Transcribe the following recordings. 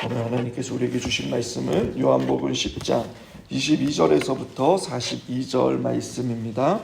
오늘 하나님께서 우리에게 주신 말씀은 요한복음 10장 22절에서부터 42절 말씀입니다.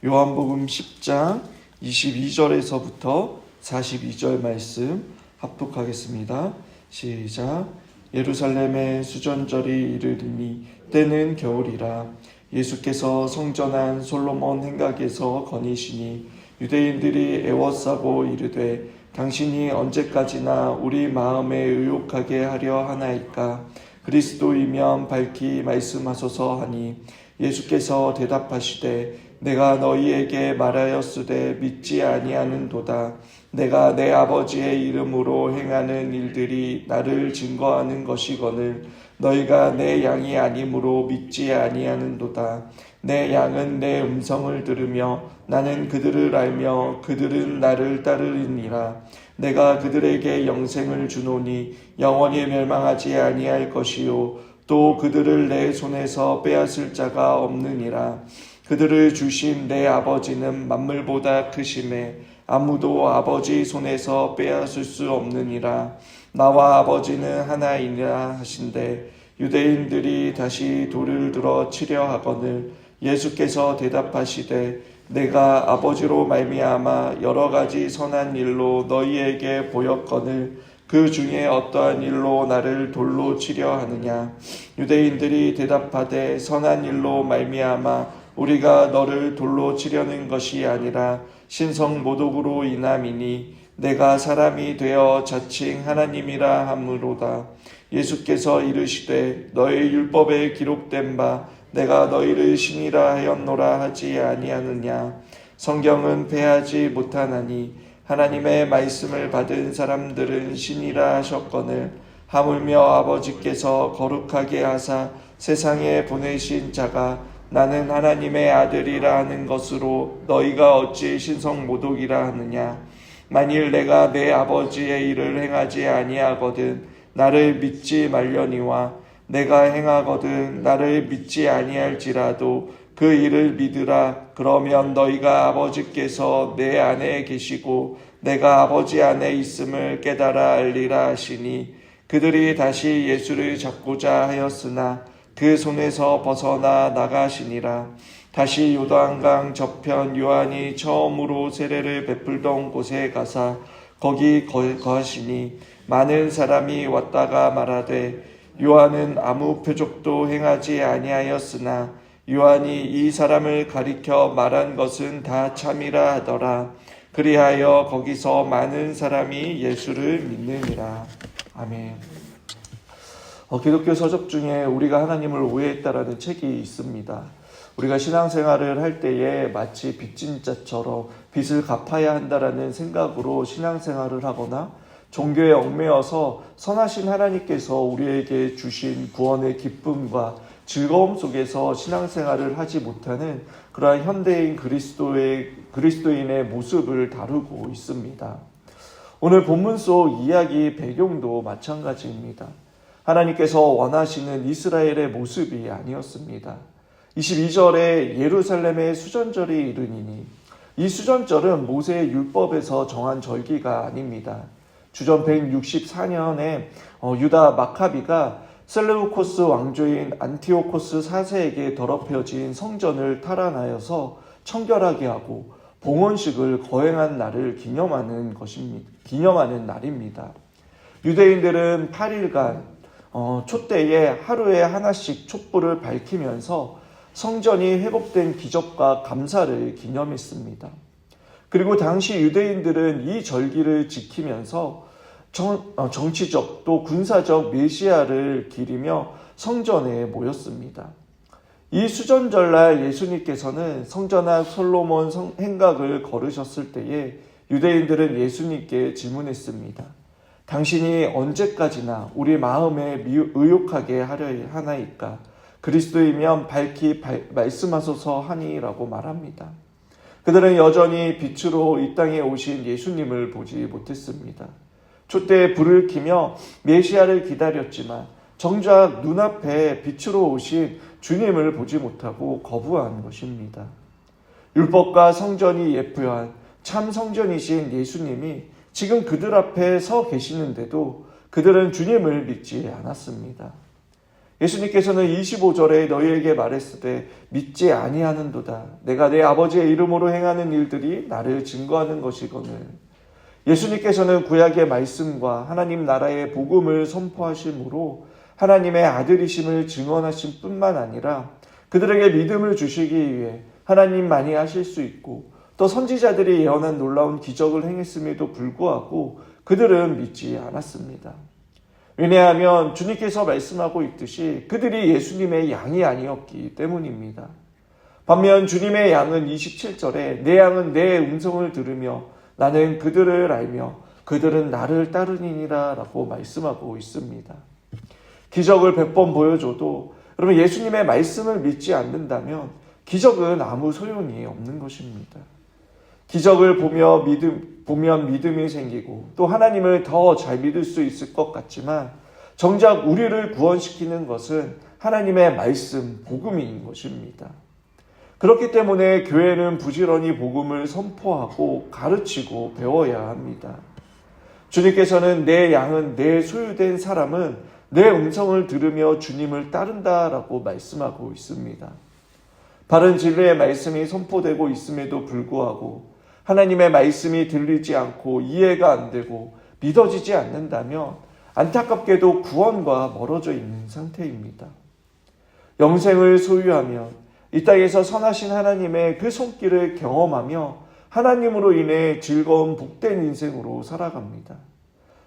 요한복음 10장 22절에서부터 42절 말씀 합독하겠습니다. 시작. 예루살렘의 수전절이 이르리니 때는 겨울이라. 예수께서 성전한 솔로몬 행각에서 거니시니 유대인들이 애워싸고 이르되 당신이 언제까지나 우리 마음에 의욕하게 하려 하나이까? 그리스도이면 밝히 말씀하소서 하니 예수께서 대답하시되 내가 너희에게 말하였으되 믿지 아니하는도다. 내가 내 아버지의 이름으로 행하는 일들이 나를 증거하는 것이거늘 너희가 내 양이 아니므로 믿지 아니하는도다. 내 양은 내 음성을 들으며 나는 그들을 알며 그들은 나를 따르리니라. 내가 그들에게 영생을 주노니 영원히 멸망하지 아니할 것이요 또 그들을 내 손에서 빼앗을 자가 없느니라. 그들을 주신 내 아버지는 만물보다 크심에 아무도 아버지 손에서 빼앗을 수 없느니라. 나와 아버지는 하나이니라 하신대 유대인들이 다시 돌을 들어 치려 하거늘 예수께서 대답하시되 내가 아버지로 말미암아 여러 가지 선한 일로 너희에게 보였거늘 그 중에 어떠한 일로 나를 돌로 치려 하느냐. 유대인들이 대답하되 선한 일로 말미암아 우리가 너를 돌로 치려는 것이 아니라 신성 모독으로 인함이니 내가 사람이 되어 자칭 하나님이라 함으로다. 예수께서 이르시되 너희 율법에 기록된 바 내가 너희를 신이라 하였노라 하지 아니하느냐. 성경은 패하지 못하나니 하나님의 말씀을 받은 사람들은 신이라 하셨거늘 하물며 아버지께서 거룩하게 하사 세상에 보내신 자가 나는 하나님의 아들이라 하는 것으로 너희가 어찌 신성모독이라 하느냐. 만일 내가 내 아버지의 일을 행하지 아니하거든 나를 믿지 말려니와 내가 행하거든 나를 믿지 아니할지라도 그 일을 믿으라. 그러면 너희가 아버지께서 내 안에 계시고 내가 아버지 안에 있음을 깨달아 알리라 하시니 그들이 다시 예수를 잡고자 하였으나 그 손에서 벗어나 나가시니라. 다시 요단강 저편 요한이 처음으로 세례를 베풀던 곳에 가사 거기 거하시니 많은 사람이 왔다가 말하되 요한은 아무 표적도 행하지 아니하였으나 요한이 이 사람을 가리켜 말한 것은 다 참이라 하더라. 그리하여 거기서 많은 사람이 예수를 믿느니라. 아멘. 기독교 서적 중에 우리가 하나님을 오해했다라는 책이 있습니다. 우리가 신앙생활을 할 때에 마치 빚진 자처럼 빚을 갚아야 한다라는 생각으로 신앙생활을 하거나 종교에 얽매여서 선하신 하나님께서 우리에게 주신 구원의 기쁨과 즐거움 속에서 신앙생활을 하지 못하는 그러한 현대인 그리스도인의 모습을 다루고 있습니다. 오늘 본문 속 이야기 배경도 마찬가지입니다. 하나님께서 원하시는 이스라엘의 모습이 아니었습니다. 22절에 예루살렘의 수전절이 이르니니 이 수전절은 모세의 율법에서 정한 절기가 아닙니다. 주전 164년에 유다 마카비가 셀레우코스 왕조인 안티오코스 4세에게 더럽혀진 성전을 탈환하여서 청결하게 하고 봉헌식을 거행한 날을 기념하는 날입니다. 유대인들은 8일간 촛대에 하루에 하나씩 촛불을 밝히면서 성전이 회복된 기적과 감사를 기념했습니다. 그리고 당시 유대인들은 이 절기를 지키면서 정치적 또 군사적 메시아를 기리며 성전에 모였습니다. 이 수전절날 예수님께서는 성전한 솔로몬 행각을 걸으셨을 때에 유대인들은 예수님께 질문했습니다. 당신이 언제까지나 우리 마음에 의욕하게 하려 하나이까? 그리스도이면 밝히 말씀하소서 하니라고 말합니다. 그들은 여전히 빛으로 이 땅에 오신 예수님을 보지 못했습니다. 촛대에 불을 켜며 메시아를 기다렸지만 정작 눈앞에 빛으로 오신 주님을 보지 못하고 거부한 것입니다. 율법과 성전이 예표한 참 성전이신 예수님이 지금 그들 앞에 서 계시는데도 그들은 주님을 믿지 않았습니다. 예수님께서는 25절에 너희에게 말했으되 믿지 아니하는도다. 내가 내 아버지의 이름으로 행하는 일들이 나를 증거하는 것이거늘. 예수님께서는 구약의 말씀과 하나님 나라의 복음을 선포하심으로 하나님의 아들이심을 증언하신 뿐만 아니라 그들에게 믿음을 주시기 위해 하나님만이 하실 수 있고 또 선지자들이 예언한 놀라운 기적을 행했음에도 불구하고 그들은 믿지 않았습니다. 왜냐하면 주님께서 말씀하고 있듯이 그들이 예수님의 양이 아니었기 때문입니다. 반면 주님의 양은 27절에 내 양은 내 음성을 들으며 나는 그들을 알며 그들은 나를 따르니라 라고 말씀하고 있습니다. 기적을 100번 보여줘도 여러분 예수님의 말씀을 믿지 않는다면 기적은 아무 소용이 없는 것입니다. 기적을 보면 믿음이 생기고 또 하나님을 더 잘 믿을 수 있을 것 같지만 정작 우리를 구원시키는 것은 하나님의 말씀, 복음인 것입니다. 그렇기 때문에 교회는 부지런히 복음을 선포하고 가르치고 배워야 합니다. 주님께서는 내 양은 내 소유된 사람은 내 음성을 들으며 주님을 따른다라고 말씀하고 있습니다. 바른 진리의 말씀이 선포되고 있음에도 불구하고 하나님의 말씀이 들리지 않고 이해가 안 되고 믿어지지 않는다면 안타깝게도 구원과 멀어져 있는 상태입니다. 영생을 소유하면 이 땅에서 선하신 하나님의 그 손길을 경험하며 하나님으로 인해 즐거운 복된 인생으로 살아갑니다.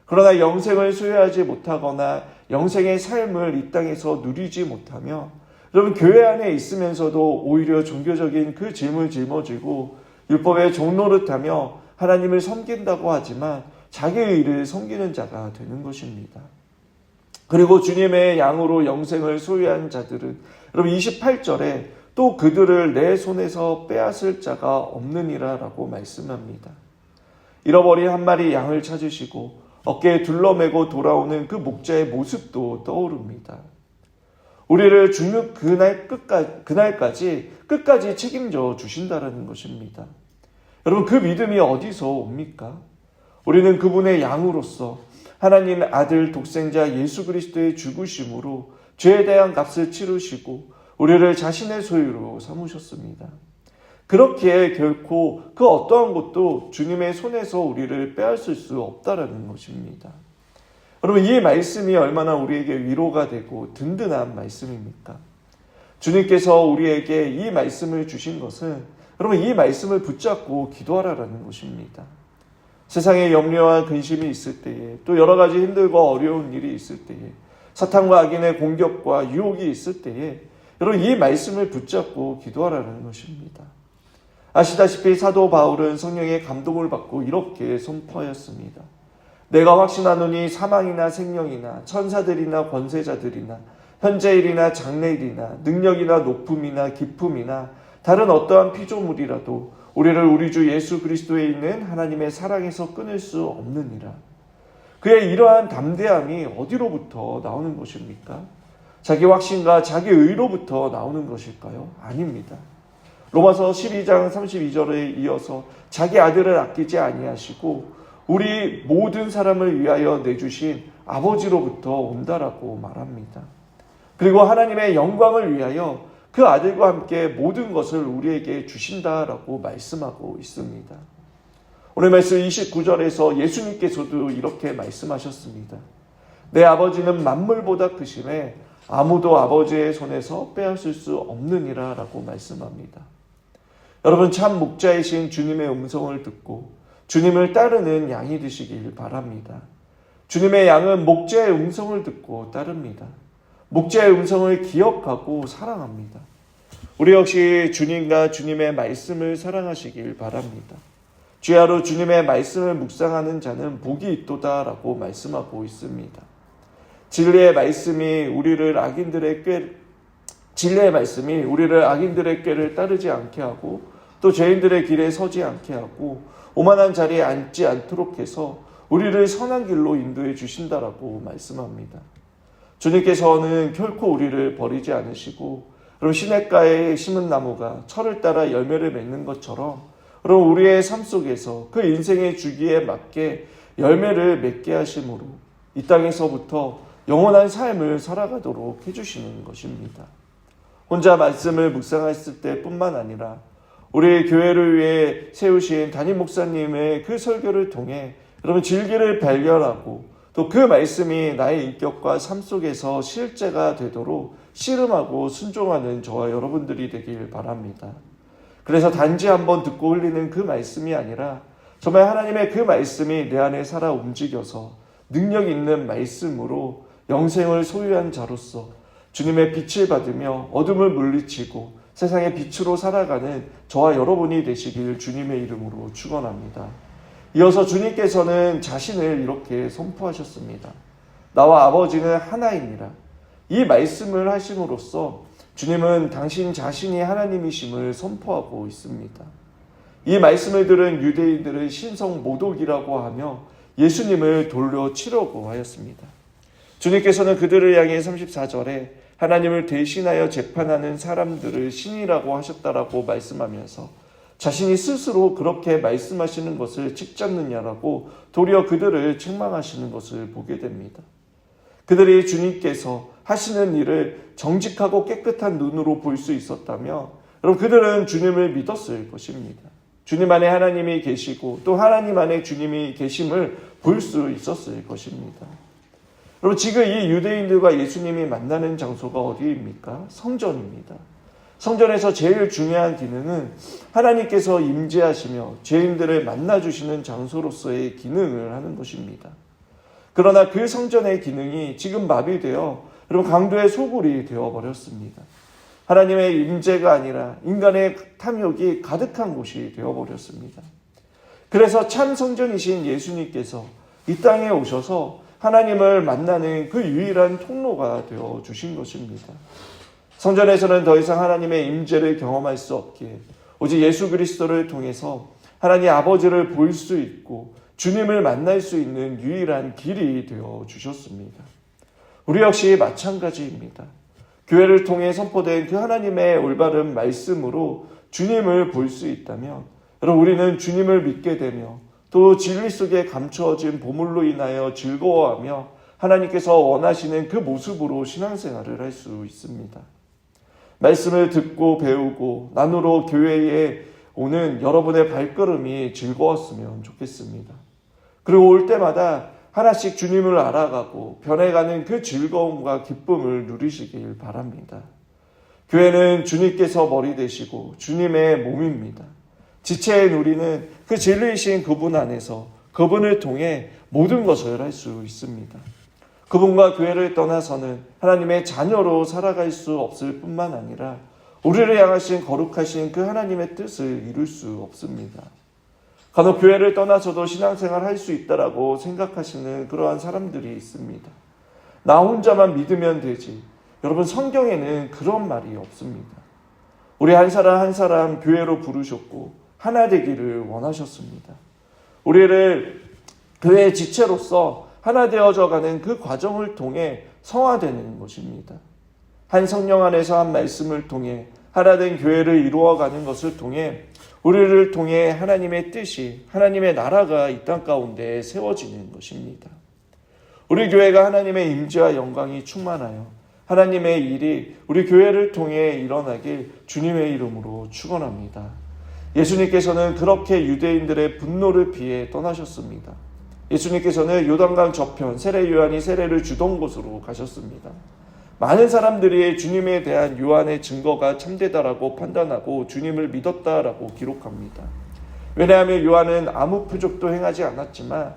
그러나 영생을 소유하지 못하거나 영생의 삶을 이 땅에서 누리지 못하며 여러분 교회 안에 있으면서도 오히려 종교적인 그 짐을 짊어지고 율법의 종노릇하며 하나님을 섬긴다고 하지만 자기의 일을 섬기는 자가 되는 것입니다. 그리고 주님의 양으로 영생을 소유한 자들은 여러분 28절에 또 그들을 내 손에서 빼앗을 자가 없느니라 라고 말씀합니다. 잃어버린 한 마리 양을 찾으시고 어깨에 둘러매고 돌아오는 그 목자의 모습도 떠오릅니다. 우리를 죽는 그날까지 끝까지 책임져 주신다라는 것입니다. 여러분 그 믿음이 어디서 옵니까? 우리는 그분의 양으로서 하나님의 아들 독생자 예수 그리스도의 죽으심으로 죄에 대한 값을 치르시고 우리를 자신의 소유로 삼으셨습니다. 그렇기에 결코 그 어떠한 것도 주님의 손에서 우리를 빼앗을 수 없다라는 것입니다. 여러분 이 말씀이 얼마나 우리에게 위로가 되고 든든한 말씀입니까? 주님께서 우리에게 이 말씀을 주신 것은 여러분 이 말씀을 붙잡고 기도하라는 것입니다. 세상에 염려와 근심이 있을 때에 또 여러 가지 힘들고 어려운 일이 있을 때에 사탄과 악인의 공격과 유혹이 있을 때에 여러분 이 말씀을 붙잡고 기도하라는 것입니다. 아시다시피 사도 바울은 성령의 감동을 받고 이렇게 선포하였습니다. 내가 확신하노니 사망이나 생명이나 천사들이나 권세자들이나 현재일이나 장래일이나 능력이나 높음이나 깊음이나 다른 어떠한 피조물이라도 우리를 우리 주 예수 그리스도에 있는 하나님의 사랑에서 끊을 수 없느니라. 그의 이러한 담대함이 어디로부터 나오는 것입니까? 자기 확신과 자기 의로부터 나오는 것일까요? 아닙니다. 로마서 12장 32절에 이어서 자기 아들을 아끼지 아니하시고 우리 모든 사람을 위하여 내주신 아버지로부터 온다라고 말합니다. 그리고 하나님의 영광을 위하여 그 아들과 함께 모든 것을 우리에게 주신다라고 말씀하고 있습니다. 오늘 말씀 29절에서 예수님께서도 이렇게 말씀하셨습니다. 내 아버지는 만물보다 크심에 아무도 아버지의 손에서 빼앗을 수 없느니라 라고 말씀합니다. 여러분 참 목자이신 주님의 음성을 듣고 주님을 따르는 양이 되시길 바랍니다. 주님의 양은 목자의 음성을 듣고 따릅니다. 목자의 음성을 기억하고 사랑합니다. 우리 역시 주님과 주님의 말씀을 사랑하시길 바랍니다. 주야로 주님의 말씀을 묵상하는 자는 복이 있도다라고 말씀하고 있습니다. 진리의 말씀이 우리를 악인들의 꾀를 따르지 않게 하고 또 죄인들의 길에 서지 않게 하고 오만한 자리에 앉지 않도록 해서 우리를 선한 길로 인도해 주신다라고 말씀합니다. 주님께서는 결코 우리를 버리지 않으시고 그럼 시냇가에 심은 나무가 철을 따라 열매를 맺는 것처럼 그럼 우리의 삶 속에서 그 인생의 주기에 맞게 열매를 맺게 하심으로 이 땅에서부터 영원한 삶을 살아가도록 해주시는 것입니다. 혼자 말씀을 묵상했을 때뿐만 아니라 우리 교회를 위해 세우신 담임 목사님의 그 설교를 통해 여러분 진리를 발견하고 또 그 말씀이 나의 인격과 삶 속에서 실제가 되도록 씨름하고 순종하는 저와 여러분들이 되길 바랍니다. 그래서 단지 한번 듣고 흘리는 그 말씀이 아니라 정말 하나님의 그 말씀이 내 안에 살아 움직여서 능력 있는 말씀으로 영생을 소유한 자로서 주님의 빛을 받으며 어둠을 물리치고 세상의 빛으로 살아가는 저와 여러분이 되시길 주님의 이름으로 축원합니다. 이어서 주님께서는 자신을 이렇게 선포하셨습니다. 나와 아버지는 하나이니라. 이 말씀을 하심으로써 주님은 당신 자신이 하나님이심을 선포하고 있습니다. 이 말씀을 들은 유대인들은 신성 모독이라고 하며 예수님을 돌려 치려고 하였습니다. 주님께서는 그들을 향해 34절에 하나님을 대신하여 재판하는 사람들을 신이라고 하셨다라고 말씀하면서 자신이 스스로 그렇게 말씀하시는 것을 찍잡느냐라고 도리어 그들을 책망하시는 것을 보게 됩니다. 그들이 주님께서 하시는 일을 정직하고 깨끗한 눈으로 볼 수 있었다며 여러분 그들은 주님을 믿었을 것입니다. 주님 안에 하나님이 계시고 또 하나님 안에 주님이 계심을 볼 수 있었을 것입니다. 여러분 지금 이 유대인들과 예수님이 만나는 장소가 어디입니까? 성전입니다. 성전에서 제일 중요한 기능은 하나님께서 임재하시며 죄인들을 만나주시는 장소로서의 기능을 하는 것입니다. 그러나 그 성전의 기능이 지금 마비되어 여러분 강도의 소굴이 되어버렸습니다. 하나님의 임재가 아니라 인간의 탐욕이 가득한 곳이 되어버렸습니다. 그래서 참 성전이신 예수님께서 이 땅에 오셔서 하나님을 만나는 그 유일한 통로가 되어주신 것입니다. 성전에서는 더 이상 하나님의 임재를 경험할 수 없기에 오직 예수 그리스도를 통해서 하나님 아버지를 볼 수 있고 주님을 만날 수 있는 유일한 길이 되어주셨습니다. 우리 역시 마찬가지입니다. 교회를 통해 선포된 그 하나님의 올바른 말씀으로 주님을 볼 수 있다면 여러분 우리는 주님을 믿게 되며 또 진리 속에 감추어진 보물로 인하여 즐거워하며 하나님께서 원하시는 그 모습으로 신앙생활을 할 수 있습니다. 말씀을 듣고 배우고 나누러 교회에 오는 여러분의 발걸음이 즐거웠으면 좋겠습니다. 그리고 올 때마다 하나씩 주님을 알아가고 변해가는 그 즐거움과 기쁨을 누리시길 바랍니다. 교회는 주님께서 머리 되시고 주님의 몸입니다. 지체인 우리는 그 진리이신 그분 안에서 그분을 통해 모든 것을 할 수 있습니다. 그분과 교회를 떠나서는 하나님의 자녀로 살아갈 수 없을 뿐만 아니라 우리를 향하신 거룩하신 그 하나님의 뜻을 이룰 수 없습니다. 간혹 교회를 떠나서도 신앙생활 할 수 있다라고 생각하시는 그러한 사람들이 있습니다. 나 혼자만 믿으면 되지. 여러분 성경에는 그런 말이 없습니다. 우리 한 사람 한 사람 교회로 부르셨고 하나 되기를 원하셨습니다. 우리를 교회의 지체로서 하나 되어져 가는 그 과정을 통해 성화되는 것입니다. 한 성령 안에서 한 말씀을 통해 하나된 교회를 이루어가는 것을 통해 우리를 통해 하나님의 뜻이 하나님의 나라가 이 땅 가운데 세워지는 것입니다. 우리 교회가 하나님의 임재와 영광이 충만하여 하나님의 일이 우리 교회를 통해 일어나길 주님의 이름으로 축원합니다. 예수님께서는 그렇게 유대인들의 분노를 피해 떠나셨습니다. 예수님께서는 요단강 저편 세례 요한이 세례를 주던 곳으로 가셨습니다. 많은 사람들이 주님에 대한 요한의 증거가 참되다라고 판단하고 주님을 믿었다라고 기록합니다. 왜냐하면 요한은 아무 표적도 행하지 않았지만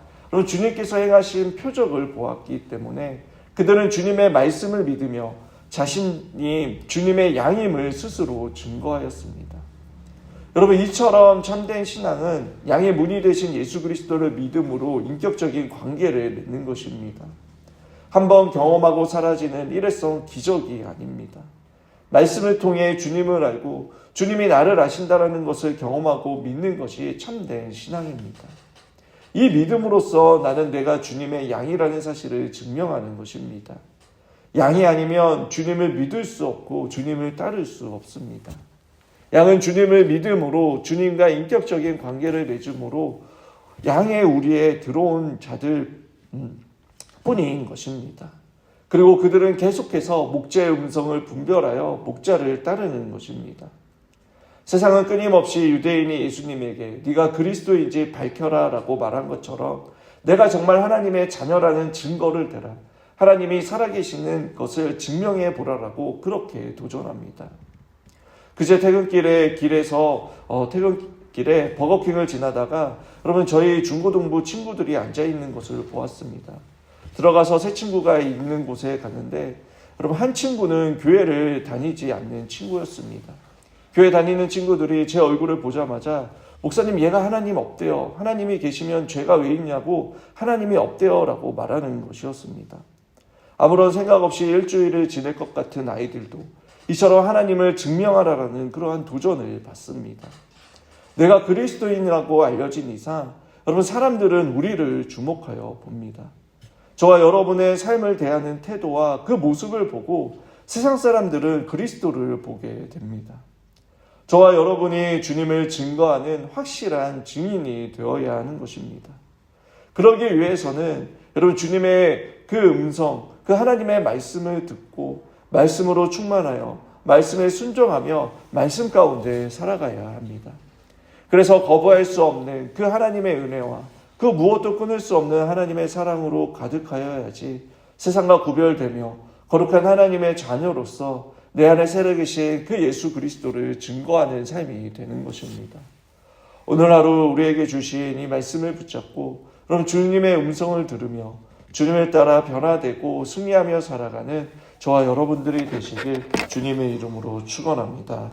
주님께서 행하신 표적을 보았기 때문에 그들은 주님의 말씀을 믿으며 자신이 주님의 양임을 스스로 증거하였습니다. 여러분 이처럼 참된 신앙은 양의 문이 되신 예수 그리스도를 믿음으로 인격적인 관계를 맺는 것입니다. 한번 경험하고 사라지는 일회성 기적이 아닙니다. 말씀을 통해 주님을 알고 주님이 나를 아신다라는 것을 경험하고 믿는 것이 참된 신앙입니다. 이 믿음으로써 나는 내가 주님의 양이라는 사실을 증명하는 것입니다. 양이 아니면 주님을 믿을 수 없고 주님을 따를 수 없습니다. 양은 주님을 믿음으로 주님과 인격적인 관계를 맺음으로 양의 우리에 들어온 자들 뿐인 것입니다. 그리고 그들은 계속해서 목자의 음성을 분별하여 목자를 따르는 것입니다. 세상은 끊임없이 유대인이 예수님에게 네가 그리스도인지 밝혀라 라고 말한 것처럼 내가 정말 하나님의 자녀라는 증거를 대라, 하나님이 살아계시는 것을 증명해 보라라고 그렇게 도전합니다. 그제 퇴근길에 버거킹을 지나다가 여러분 저희 중고등부 친구들이 앉아있는 것을 보았습니다. 들어가서 새 친구가 있는 곳에 갔는데 여러분 한 친구는 교회를 다니지 않는 친구였습니다. 교회 다니는 친구들이 제 얼굴을 보자마자 목사님 얘가 하나님 없대요. 하나님이 계시면 죄가 왜 있냐고 하나님이 없대요 라고 말하는 것이었습니다. 아무런 생각 없이 일주일을 지낼 것 같은 아이들도 이처럼 하나님을 증명하라라는 그러한 도전을 받습니다. 내가 그리스도인이라고 알려진 이상 여러분 사람들은 우리를 주목하여 봅니다. 저와 여러분의 삶을 대하는 태도와 그 모습을 보고 세상 사람들은 그리스도를 보게 됩니다. 저와 여러분이 주님을 증거하는 확실한 증인이 되어야 하는 것입니다. 그러기 위해서는 여러분 주님의 그 음성, 그 하나님의 말씀을 듣고 말씀으로 충만하여 말씀에 순종하며 말씀 가운데 살아가야 합니다. 그래서 거부할 수 없는 그 하나님의 은혜와 그 무엇도 끊을 수 없는 하나님의 사랑으로 가득하여야지 세상과 구별되며 거룩한 하나님의 자녀로서 내 안에 살아계신 그 예수 그리스도를 증거하는 삶이 되는 것입니다. 오늘 하루 우리에게 주신 이 말씀을 붙잡고 그럼 주님의 음성을 들으며 주님을 따라 변화되고 승리하며 살아가는 저와 여러분들이 되시길 주님의 이름으로 축원합니다.